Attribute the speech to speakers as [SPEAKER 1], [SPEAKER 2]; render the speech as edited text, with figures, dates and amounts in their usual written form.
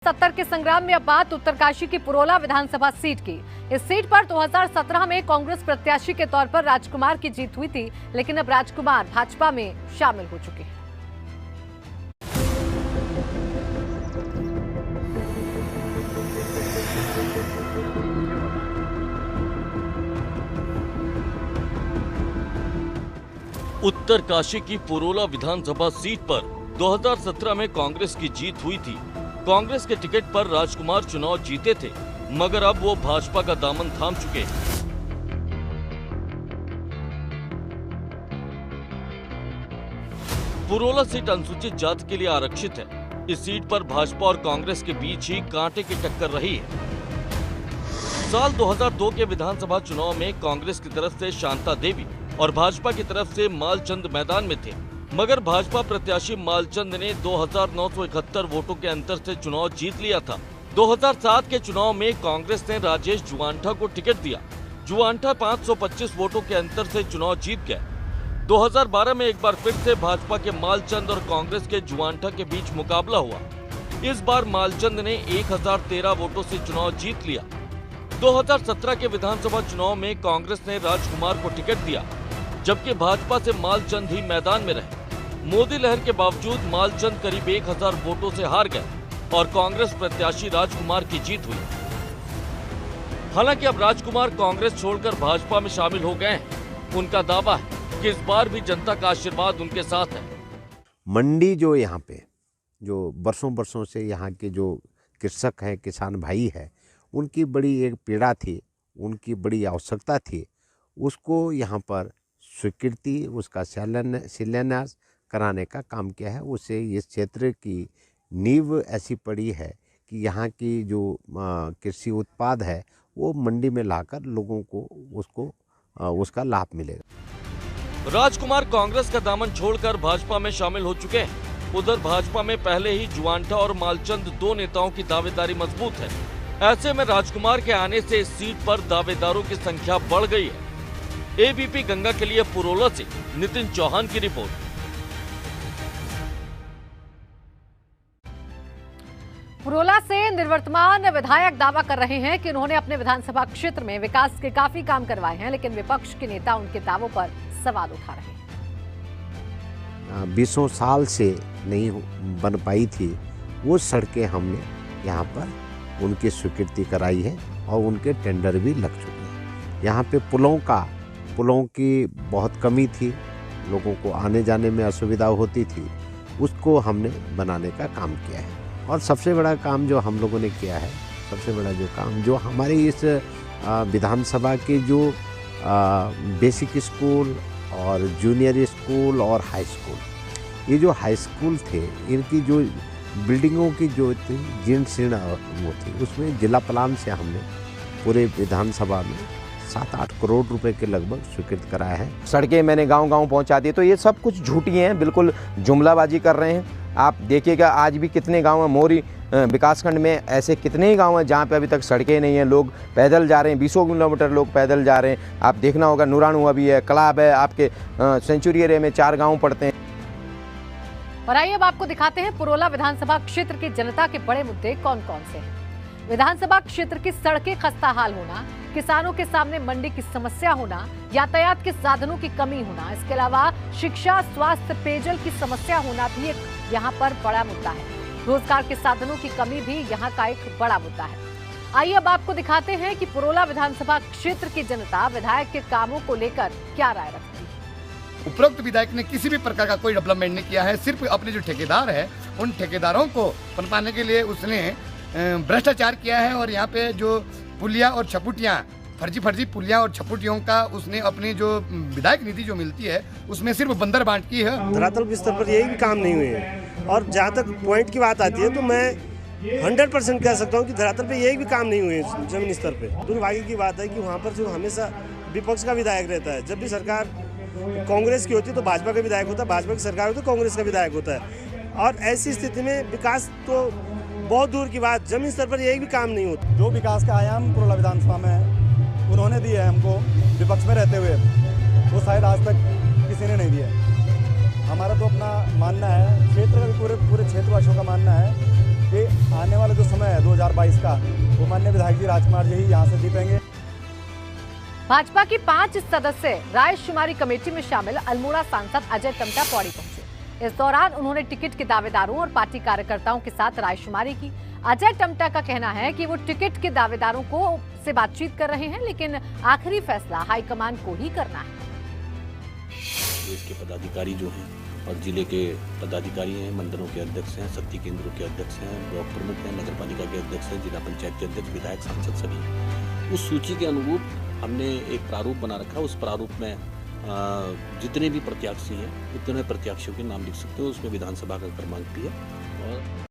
[SPEAKER 1] 70 के संग्राम में अब बात उत्तरकाशी की पुरोला विधानसभा सीट की। इस सीट पर 2017 में कांग्रेस प्रत्याशी के तौर पर राजकुमार की जीत हुई थी, लेकिन अब राजकुमार भाजपा में शामिल हो चुके हैं।
[SPEAKER 2] उत्तरकाशी की पुरोला विधानसभा सीट पर 2017 में कांग्रेस की जीत हुई थी। कांग्रेस के टिकट पर राजकुमार चुनाव जीते थे, मगर अब वो भाजपा का दामन थाम चुके हैं। पुरोला सीट अनुसूचित जाति के लिए आरक्षित है। इस सीट पर भाजपा और कांग्रेस के बीच ही कांटे की टक्कर रही है। साल 2002 के विधानसभा चुनाव में कांग्रेस की तरफ से शांता देवी और भाजपा की तरफ से मालचंद मैदान में थे, मगर भाजपा प्रत्याशी मालचंद ने 2971 वोटों के अंतर से चुनाव जीत लिया था। 2007 के चुनाव में कांग्रेस ने राजेश जुवांठा को टिकट दिया। जुवांठा 525 वोटों के अंतर से चुनाव जीत गए। 2012 में एक बार फिर से भाजपा के मालचंद और कांग्रेस के जुवांठा के बीच मुकाबला हुआ। इस बार मालचंद ने 1013 वोटों से चुनाव जीत लिया। 2017 के विधानसभा चुनाव में कांग्रेस ने राजकुमार को टिकट दिया, जबकि भाजपा से मालचंद ही मैदान में रहे। मोदी लहर के बावजूद मालचंद करीब 1000 वोटों से हार गए और कांग्रेस प्रत्याशी राजकुमार की जीत हुई। हालांकि अब राजकुमार कांग्रेस छोड़कर भाजपा में शामिल हो गए हैं। उनका दावा है कि इस बार भी जनता का आशीर्वाद उनके साथ है।
[SPEAKER 3] मंडी जो यहाँ पे जो बरसों से यहाँ के जो कृषक हैं, किसान भाई है, उनकी बड़ी एक पीड़ा थी, उनकी बड़ी आवश्यकता थी। उसको यहाँ पर स्वीकृति, उसका शिलान्यास कराने का काम किया है। उससे इस क्षेत्र की नींव ऐसी पड़ी है कि यहाँ की जो कृषि उत्पाद है वो मंडी में लाकर लोगों को उसका लाभ मिलेगा।
[SPEAKER 2] राजकुमार कांग्रेस का दामन छोड़कर भाजपा में शामिल हो चुके हैं। उधर भाजपा में पहले ही जुवांठा और मालचंद दो नेताओं की दावेदारी मजबूत है। ऐसे में राजकुमार के आने से इस सीट पर दावेदारों की संख्या बढ़ गई है। एबीपी गंगा के लिए पुरोला से नितिन चौहान की रिपोर्ट।
[SPEAKER 1] पुरोला से निवर्तमान विधायक दावा कर रहे हैं कि उन्होंने अपने विधानसभा क्षेत्र में विकास के काफी काम करवाए हैं, लेकिन विपक्ष के नेता उनके दावों पर सवाल उठा रहे हैं।
[SPEAKER 3] 20 साल से नहीं बन पाई थी वो सड़कें हमने यहाँ पर उनकी स्वीकृति कराई है और उनके टेंडर भी लग चुके हैं। यहाँ पे पुलों की बहुत कमी थी, लोगों को आने जाने में असुविधा होती थी, उसको हमने बनाने का काम किया है। और सबसे बड़ा काम जो हम लोगों ने किया है, सबसे बड़ा जो काम जो हमारे इस विधानसभा के जो बेसिक स्कूल और जूनियर स्कूल और हाई स्कूल, ये जो हाई स्कूल थे, इनकी जो बिल्डिंगों की जो थी जीर्ण शीर्ण वो थी, उसमें जिला प्लान से हमने पूरे विधानसभा में 7-8 करोड़ रुपए के लगभग स्वीकृत कराया है।
[SPEAKER 4] सड़कें मैंने गांव-गांव पहुंचा दी। तो ये सब कुछ झूठी हैं, बिल्कुल जुमलाबाजी कर रहे हैं। आप देखिएगा आज भी कितने गांव हैं, मोरी विकासखंड में ऐसे कितने ही गांव हैं जहां पे अभी तक सड़कें नहीं हैं। लोग पैदल जा रहे हैं, 20 किलोमीटर लोग पैदल जा रहे हैं। आप देखना होगा, नूराणु अभी है, कलाब है, आपके सेंचुरी एरिया में 4 गाँव पड़ते हैं।
[SPEAKER 1] और आइए अब आपको दिखाते हैं पुरोला विधानसभा क्षेत्र की जनता के बड़े मुद्दे कौन कौन से हैं। विधानसभा क्षेत्र की सड़कें खस्ता हाल होना, किसानों के सामने मंडी की समस्या होना, यातायात के साधनों की कमी होना, इसके अलावा शिक्षा, स्वास्थ्य, पेयजल की समस्या होना भी एक यहाँ पर बड़ा मुद्दा है। रोजगार के साधनों की कमी भी यहाँ का एक बड़ा मुद्दा है। आइए अब आपको दिखाते हैं कि पुरोला विधानसभा क्षेत्र की जनता विधायक के कामों को लेकर क्या राय रखती है।
[SPEAKER 5] उपरोक्त विधायक ने किसी भी प्रकार का कोई डेवलपमेंट नहीं किया है। सिर्फ अपने जो ठेकेदार है, उन ठेकेदारों को पनपाने के लिए उसने भ्रष्टाचार किया है। और यहाँ पे जो पुलिया और छपुटियाँ, फर्जी पुलिया और छपुटियों का उसने अपनी जो विधायक निधि जो मिलती है उसमें सिर्फ बंदर बांट की है।
[SPEAKER 6] धरातल स्तर पर यही भी काम नहीं हुए हैं। और जहाँ तक पॉइंट की बात आती है तो मैं 100% कह सकता हूँ कि धरातल पे यही भी काम नहीं हुए जमीन स्तर पे। दुर्भाग्य की बात है कि वहाँ पर जो हमेशा विपक्ष का विधायक रहता है। जब भी सरकार कांग्रेस की होती है तो भाजपा का विधायक होता है, भाजपा की सरकार होती है तो कांग्रेस का विधायक होता है। और ऐसी स्थिति में विकास तो बहुत दूर की बात, जमीन स्तर पर यही भी काम नहीं होता।
[SPEAKER 7] जो विकास का आयाम पुरोला विधानसभा में उन्होंने दिया है हमको विपक्ष में रहते हुए, वो शायद आज तक किसी ने नहीं दिया। हमारा तो अपना मानना है, क्षेत्र का भी पूरे क्षेत्रवासियों का मानना है कि आने वाला जो समय है 2022 का, वो माननीय विधायक जी राजकुमार जी ही यहाँ से जीतेंगे।
[SPEAKER 1] भाजपा की 5 सदस्यीय रायशुमारी कमेटी में शामिल अल्मोड़ा सांसद अजय टमटा पौड़ी पहुंचे। इस दौरान उन्होंने टिकट के दावेदारों और पार्टी कार्यकर्ताओं के साथ रायशुमारी की। अजय टमटा का कहना है कि वो टिकट के दावेदारों को से बातचीत कर रहे हैं, लेकिन आखिरी फैसला हाईकमान को ही करना है।
[SPEAKER 8] देश के पदाधिकारी जो हैं और जिले के पदाधिकारी हैं, मंडलों के अध्यक्ष हैं, शक्ति केंद्रों के अध्यक्ष हैं, ब्लॉक प्रमुख हैं, नगर पालिका के अध्यक्ष हैं, जिला पंचायत के अध्यक्ष, विधायक, सांसद सभी, उस सूची के अनुरूप हमने एक प्रारूप बना रखा। उस प्रारूप में जितने भी प्रत्याशी हैं उतने प्रत्याशियों के नाम लिख सकते हो। उसमें विधानसभा का क्रमांक भी है। और